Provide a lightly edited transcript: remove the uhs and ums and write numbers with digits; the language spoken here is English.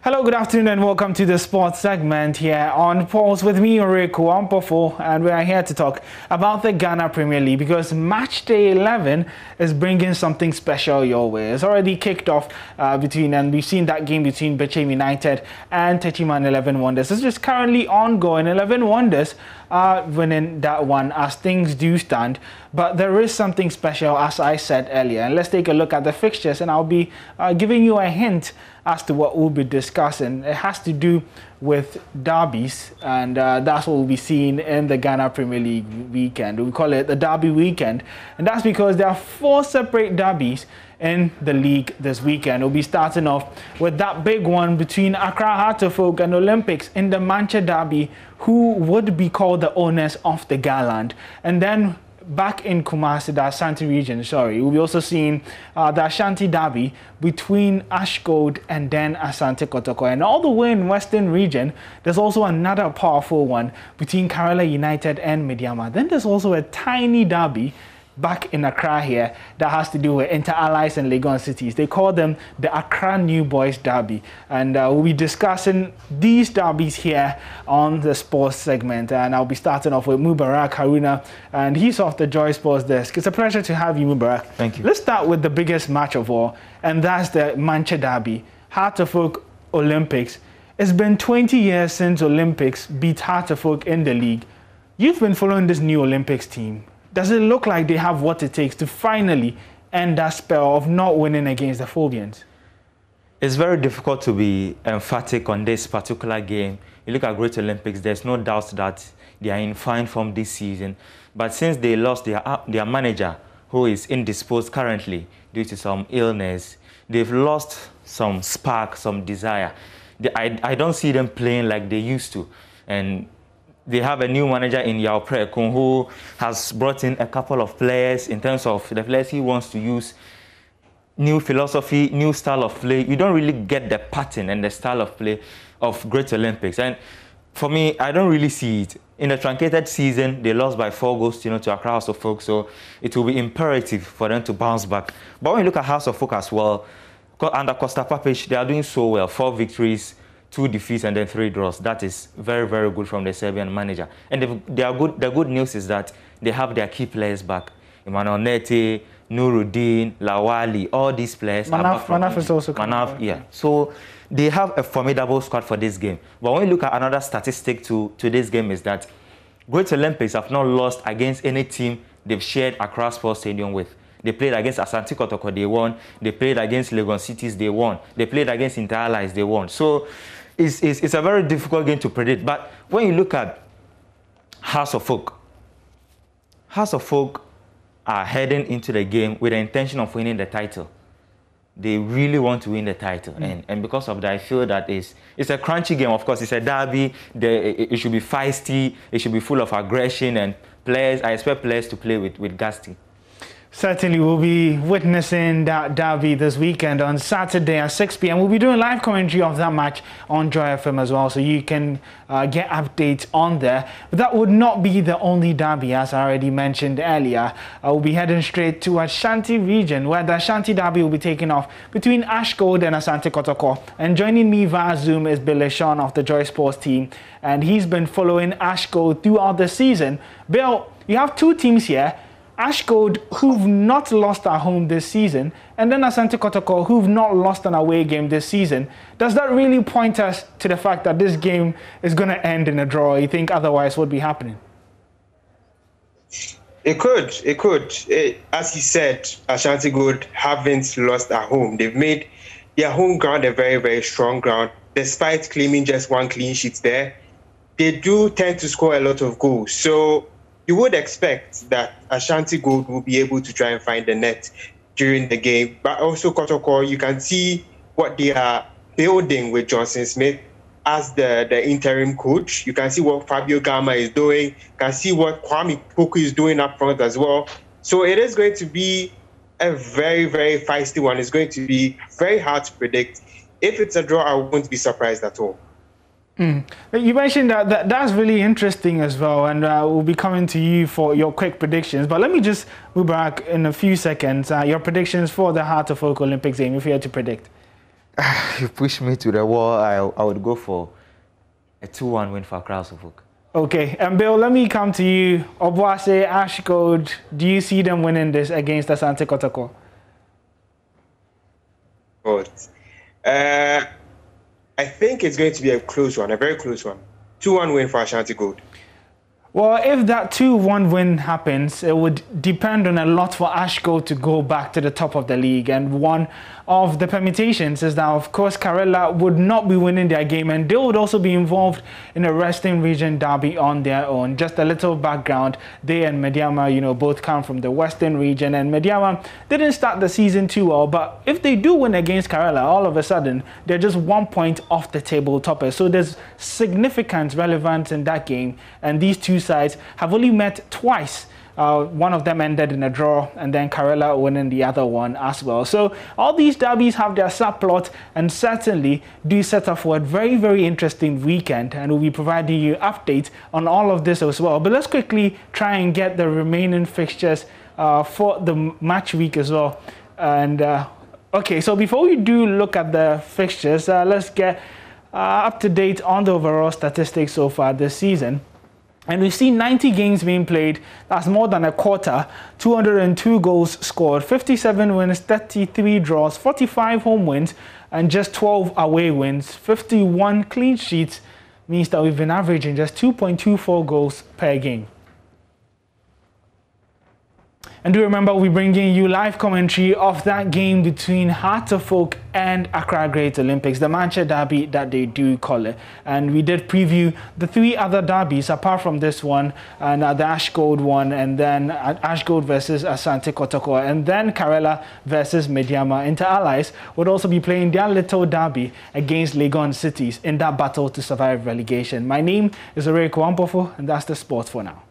Hello, good afternoon and welcome to the sports segment here on Pulse with me, Oreku Ampofo, and we are here to talk about the Ghana Premier League because match day 11 is bringing something special your way. It's already kicked off and we've seen that game between Bechem United and Techiman 11 Wonders. It's just currently ongoing. 11 Wonders are winning that one as things do stand, but there is something special, as I said earlier. And let's take a look at the fixtures and I'll be giving you a hint as to what we'll be discussing. It has to do with derbies, and that's what we'll be seeing in the Ghana Premier League weekend. We call it the Derby Weekend, and that's because there are 4 separate derbies in the league this weekend. We'll be starting off with that big one between Accra Heart of Oak and Olympics in the Manchester Derby, who would be called the owners of the Garland. And then back in Kumasi, the Ashanti region, we'll be also seeing the Ashanti Derby between AshGold and then Ashanti Kotoko. And all the way in Western region, there's also another powerful one between Kerala United and Mediama. Then there's also a tiny derby back in Accra here that has to do with Inter-Allies and Legon cities. They call them the Accra New Boys Derby, and we'll be discussing these derbies here on the sports segment. And I'll be starting off with Mubarak Haruna, and he's off the Joy Sports desk. It's a pleasure to have you, Mubarak. Thank you. Let's start with the biggest match of all, and that's the Manchester Derby, Heart of Oak Olympics. It's been 20 years since Olympics beat Heart of Oak in the league. You've been following this new Olympics team. Does it look like they have what it takes to finally end that spell of not winning against the Phobians? It's very difficult to be emphatic on this particular game. You look at Great Olympics, there's no doubt that they are in fine form this season. But since they lost their manager, who is indisposed currently due to some illness, they've lost some spark, some desire. I don't see them playing like they used to. And they have a new manager in Yao Prekun who has brought in a couple of players in terms of the players he wants to use. New philosophy, new style of play. You don't really get the pattern and the style of play of Great Olympics. And for me, I don't really see it. In the truncated season, they lost by 4 goals to Accra House of Folk, so it will be imperative for them to bounce back. But when you look at House of Folk as well, under Costa Papic, they are doing so well. 4 victories, 2 defeats and then 3 draws. That is very, very good from the Serbian manager. And they are good. The good news is that they have their key players back. Emmanuel Nete, Nuruddin, Lawali, all these players. Manaf is also coming. Manaf, yeah. So they have a formidable squad for this game. But when you look at another statistic to this game is that Great Olympics have not lost against any team they've shared Accra Sports Stadium with. They played against Ashanti Kotoko, they won. They played against Legon cities, they won. They played against Inter-Allies, they won. So it's a very difficult game to predict. But when you look at House of Folk are heading into the game with the intention of winning the title. They really want to win the title. And because of that, I feel that it's a crunchy game. Of course, it's a derby. It should be feisty. It should be full of aggression. And players, I expect players to play with gusto. Certainly, we'll be witnessing that derby this weekend on Saturday at 6 p.m. We'll be doing live commentary of that match on Joy FM as well, so you can get updates on there. But that would not be the only derby, as I already mentioned earlier. We'll be heading straight to Ashanti region, where the Ashanti derby will be taking off between AshGold and Ashanti Kotoko. And joining me via Zoom is Bill Sean of the Joy Sports team, and he's been following AshGold throughout the season. Bill, you have 2 teams here. AshGold, who've not lost at home this season, and then Ashanti Kotoko, who've not lost an away game this season. Does that really point us to the fact that this game is going to end in a draw? You think otherwise what would be happening? It could. As he said, Ashanti Gold haven't lost at home. They've made their home ground a very, very strong ground. Despite claiming just 1 clean sheet there, they do tend to score a lot of goals. So you would expect that Ashanti Gold will be able to try and find the net during the game. But also Kotoko, you can see what they are building with Johnson Smith as the interim coach. You can see what Fabio Gama is doing. You can see what Kwame Poku is doing up front as well. So it is going to be a very, very feisty one. It's going to be very hard to predict. If it's a draw, I won't be surprised at all. You mentioned that's really interesting as well, and we'll be coming to you for your quick predictions. But let me just move back in a few seconds. Your predictions for the Heart of Oak Olympics game, if you had to predict. You push me to the wall. I would go for a 2-1 win for Accra Suffolk. Okay, and Bill, let me come to you. Obuase, AshGold, do you see them winning this against Ashanti Kotoko? I think it's going to be a close one, a very close one. 2-1 win for Ashanti Gold. Well, if that 2-1 win happens, it would depend on a lot for AshGold to go back to the top of the league. And one of the permutations is that, of course, Karela would not be winning their game, and they would also be involved in a Western Region derby on their own. Just a little background, they and Mediama, both come from the Western Region, and Mediama didn't start the season too well, but if they do win against Karela, all of a sudden, they're just 1 point off the table topper. So there's significant relevance in that game, and these two sides have only met twice. One of them ended in a draw, and then Karela winning the other one as well. So all these derbies have their subplot and certainly do set up for a very, very interesting weekend, and we'll be providing you updates on all of this as well. But let's quickly try and get the remaining fixtures for the match week as well. And okay, so before we do look at the fixtures, let's get up to date on the overall statistics so far this season. And we've seen 90 games being played. That's more than a quarter. 202 goals scored, 57 wins, 33 draws, 45 home wins, and just 12 away wins. 51 clean sheets means that we've been averaging just 2.24 goals per game. And do remember, we're bringing you live commentary of that game between Heart of Oak and Accra Great Olympics, the Manchester Derby that they do call it. And we did preview the 3 other derbies apart from this one, and the AshGold one, and then AshGold versus Asante Kotoko, and then Karela versus Mediama. Inter Allies would also be playing their little derby against Legon Cities in that battle to survive relegation. My name is Oreko Ampofo, and that's the sport for now.